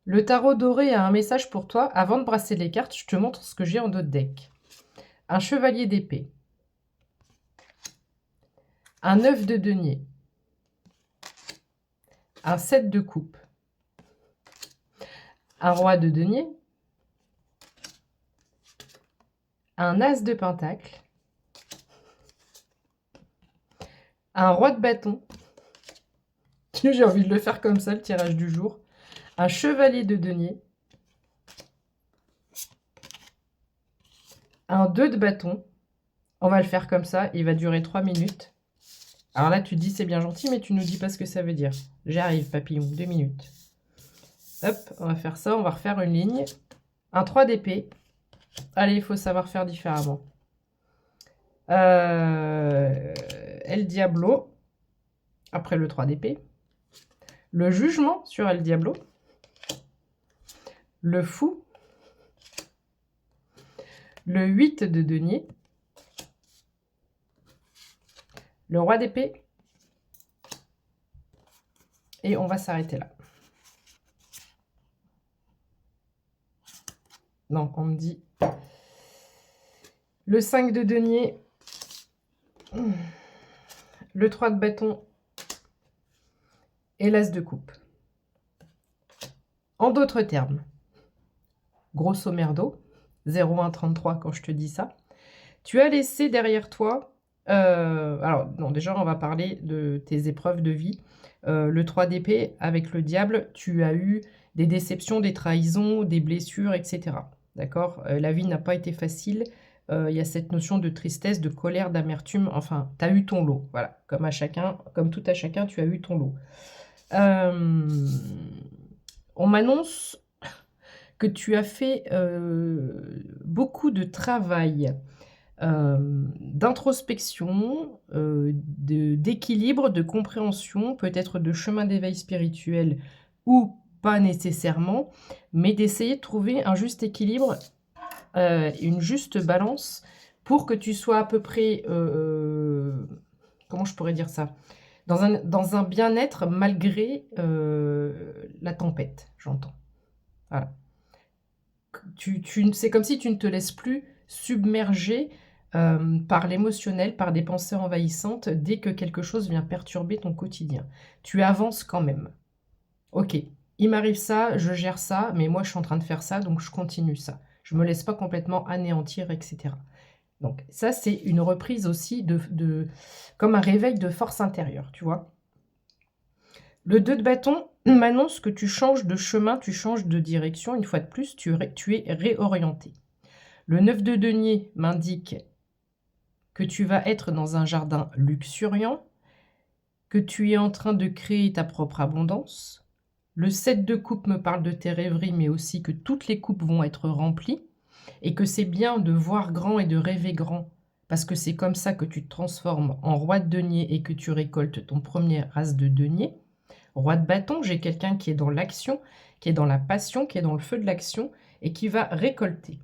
Le tarot doré a un message pour toi. Avant de brasser les cartes, je te montre ce que j'ai en d'autres deck. Un chevalier d'épée. Un œuf de denier. Un 7 de coupe. Un roi de denier. Un as de pentacle. Un roi de bâton. J'ai envie de le faire comme ça, le tirage du jour. Un chevalier de denier. Un 2 de bâton. On va le faire comme ça, il va durer 3 minutes. Alors là, tu te dis c'est bien gentil, mais tu nous dis pas ce que ça veut dire. J'arrive, papillon, 2 minutes. Hop, on va faire ça, on va refaire une ligne. Un 3 d'épée. Allez, il faut savoir faire différemment. El Diablo, après le 3 d'épée. Le jugement sur El Diablo. Le fou. Le 8 de denier. Le roi d'épée. Et on va s'arrêter là. Donc, on me dit le 5 de denier, le 3 de bâton et l'as de coupe. En d'autres termes, grosso merdo, 0133 quand je te dis ça, tu as laissé derrière toi, alors non, déjà on va parler de tes épreuves de vie. Le 3 d'épée avec le diable, tu as eu des déceptions, des trahisons, des blessures, etc. D'accord? La vie n'a pas été facile. Il y a cette notion de tristesse, de colère, d'amertume. Enfin, tu as eu ton lot. Voilà, comme à chacun, comme tout à chacun, tu as eu ton lot. On m'annonce que tu as fait beaucoup de travail d'introspection, d'équilibre, de compréhension, peut-être de chemin d'éveil spirituel ou pas nécessairement, mais d'essayer de trouver un juste équilibre, une juste balance pour que tu sois à peu près, comment je pourrais dire ça, dans un bien-être malgré la tempête, j'entends. Voilà. C'est comme si tu ne te laisses plus submerger par l'émotionnel, par des pensées envahissantes dès que quelque chose vient perturber ton quotidien. Tu avances quand même. Ok, il m'arrive ça, je gère ça, mais moi je suis en train de faire ça, donc je continue ça. Je me laisse pas complètement anéantir, etc. Donc ça, c'est une reprise aussi comme un réveil de force intérieure, tu vois. Le 2 de bâton m'annonce que tu changes de chemin, tu changes de direction. Une fois de plus, tu es réorienté. Le 9 de denier m'indique que tu vas être dans un jardin luxuriant, que tu es en train de créer ta propre abondance. Le 7 de coupe me parle de tes rêveries, mais aussi que toutes les coupes vont être remplies et que c'est bien de voir grand et de rêver grand parce que c'est comme ça que tu te transformes en roi de denier et que tu récoltes ton premier as de denier. Roi de bâton, j'ai quelqu'un qui est dans l'action, qui est dans la passion, qui est dans le feu de l'action et qui va récolter.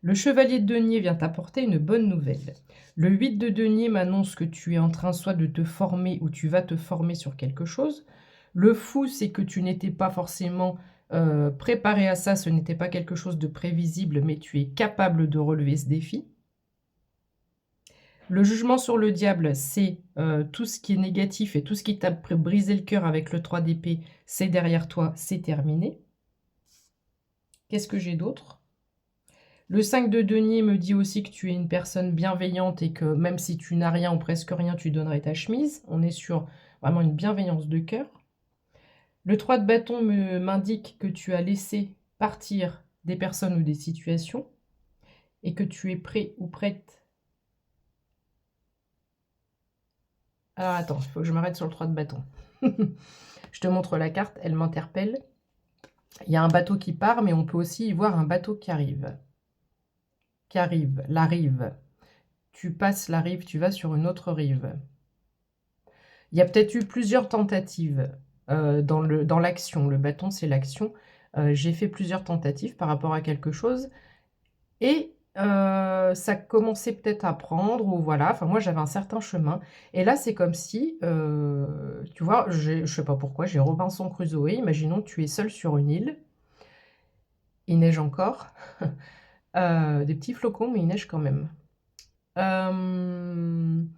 Le chevalier de denier vient t'apporter une bonne nouvelle. Le 8 de denier m'annonce que tu es en train soit de te former ou tu vas te former sur quelque chose. Le fou, c'est que tu n'étais pas forcément préparé à ça, ce n'était pas quelque chose de prévisible, mais tu es capable de relever ce défi. Le jugement sur le diable, c'est tout ce qui est négatif et tout ce qui t'a brisé le cœur avec le 3 d'épée, c'est derrière toi, c'est terminé. Qu'est-ce que j'ai d'autre? Le 5 de denier me dit aussi que tu es une personne bienveillante et que même si tu n'as rien ou presque rien, tu donnerais ta chemise. On est sur vraiment une bienveillance de cœur. Le 3 de bâton m'indique que tu as laissé partir des personnes ou des situations et que tu es prêt ou prête. Alors attends, il faut que je m'arrête sur le 3 de bâton. Je te montre la carte, elle m'interpelle. Il y a un bateau qui part, mais on peut aussi y voir un bateau qui arrive. La rive. Tu passes la rive, tu vas sur une autre rive. Il y a peut-être eu plusieurs tentatives dans l'action. Le bâton, c'est l'action. J'ai fait plusieurs tentatives par rapport à quelque chose. Et Ça commençait peut-être à prendre ou voilà, enfin moi j'avais un certain chemin et là c'est comme si, tu vois, je sais pas pourquoi, j'ai Robinson Crusoe, imaginons que tu es seul sur une île, il neige encore, des petits flocons mais il neige quand même. Hem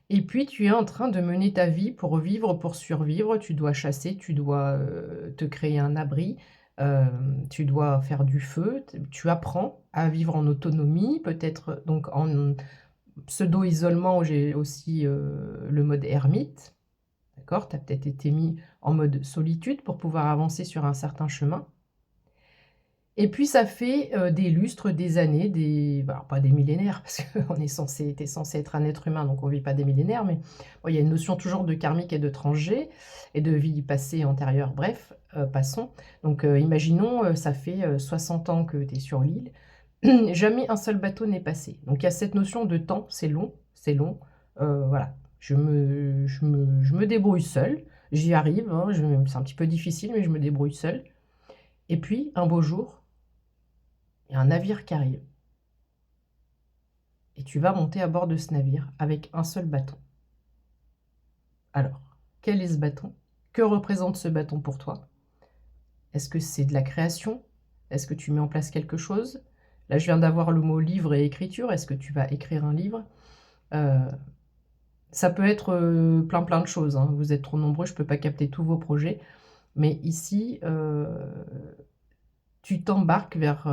Et puis tu es en train de mener ta vie pour vivre, pour survivre. Tu dois chasser, tu dois, te créer un abri, tu dois faire du feu. Tu apprends à vivre en autonomie, peut-être donc en pseudo-isolement. J'ai aussi, le mode ermite, d'accord? Tu as peut-être été mis en mode solitude pour pouvoir avancer sur un certain chemin. Et puis ça fait, des lustres, des années, bah, alors pas des millénaires parce qu'on est censé tu es censé être un être humain, donc on vit pas des millénaires, mais bon, il y a une notion toujours de karmique et de transgé et de vie passée, antérieure, bref, passons. Donc, imaginons, ça fait, 60 ans que tu es sur l'île, jamais un seul bateau n'est passé. Donc il y a cette notion de temps, c'est long, voilà. Je me débrouille seule, j'y arrive, hein, c'est un petit peu difficile, mais je me débrouille seule. Et puis un beau jour, il y a un navire qui arrive. Et tu vas monter à bord de ce navire avec un seul bâton. Alors, quel est ce bâton? Que représente ce bâton pour toi? Est-ce que c'est de la création? Est-ce que tu mets en place quelque chose? Là, je viens d'avoir le mot livre et écriture. Est-ce que tu vas écrire un livre? Euh, Ça peut être plein de choses, hein. Vous êtes trop nombreux, je ne peux pas capter tous vos projets. Mais ici, tu t'embarques vers...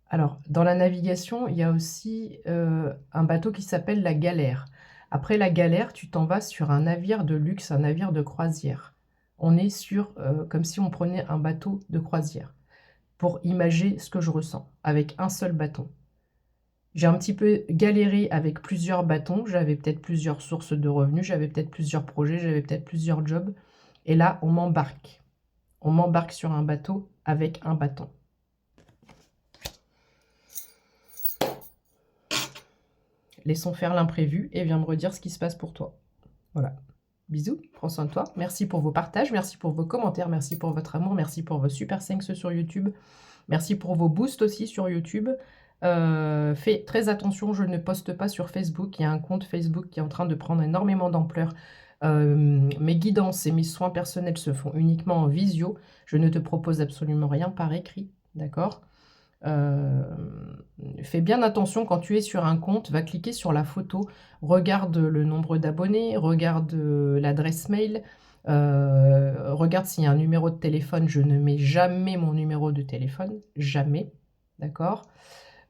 alors, dans la navigation, il y a aussi un bateau qui s'appelle la galère. Après la galère, tu t'en vas sur un navire de luxe, un navire de croisière. On est sur, comme si on prenait un bateau de croisière, pour imager ce que je ressens, avec un seul bâton. J'ai un petit peu galéré avec plusieurs bâtons, j'avais peut-être plusieurs sources de revenus, j'avais peut-être plusieurs projets, j'avais peut-être plusieurs jobs. Et là, on m'embarque. On m'embarque sur un bateau avec un bâton. Laissons faire l'imprévu et viens me redire ce qui se passe pour toi. Voilà. Bisous, prends soin de toi. Merci pour vos partages, merci pour vos commentaires, merci pour votre amour, merci pour vos super thanks sur YouTube. Merci pour vos boosts aussi sur YouTube. Fais très attention, je ne poste pas sur Facebook. Il y a un compte Facebook qui est en train de prendre énormément d'ampleur. Mes guidances et mes soins personnels se font uniquement en visio. Je ne te propose absolument rien par écrit, d'accord? Fais bien attention quand tu es sur un compte, va cliquer sur la photo, regarde le nombre d'abonnés, regarde l'adresse mail, regarde s'il y a un numéro de téléphone. Je ne mets jamais mon numéro de téléphone, jamais, d'accord?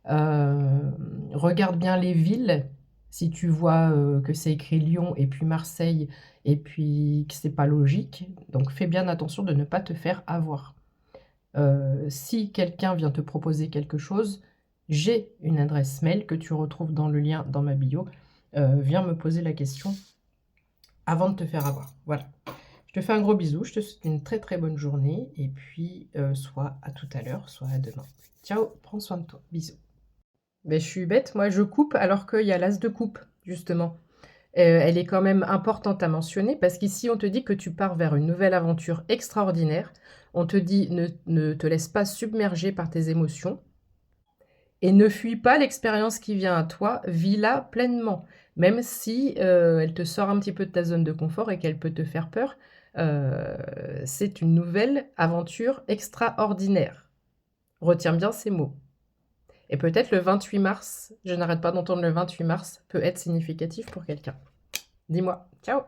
Regarde bien les villes, si tu vois que c'est écrit Lyon et puis Marseille et puis que c'est pas logique, donc fais bien attention de ne pas te faire avoir. Si quelqu'un vient te proposer quelque chose, j'ai une adresse mail que tu retrouves dans le lien dans ma bio. Viens me poser la question avant de te faire avoir. Voilà. Je te fais un gros bisou, je te souhaite une très très bonne journée et puis soit à tout à l'heure, soit à demain. Ciao, prends soin de toi. Bisous. Ben, je suis bête, moi je coupe alors qu'il y a l'as de coupe, justement. Elle est quand même importante à mentionner parce qu'ici, on te dit que tu pars vers une nouvelle aventure extraordinaire. On te dit ne te laisse pas submerger par tes émotions et ne fuis pas l'expérience qui vient à toi, vis-la pleinement. Même si elle te sort un petit peu de ta zone de confort et qu'elle peut te faire peur, c'est une nouvelle aventure extraordinaire. Retiens bien ces mots. Et peut-être le 28 mars, je n'arrête pas d'entendre le 28 mars, peut être significatif pour quelqu'un. Dis-moi. Ciao!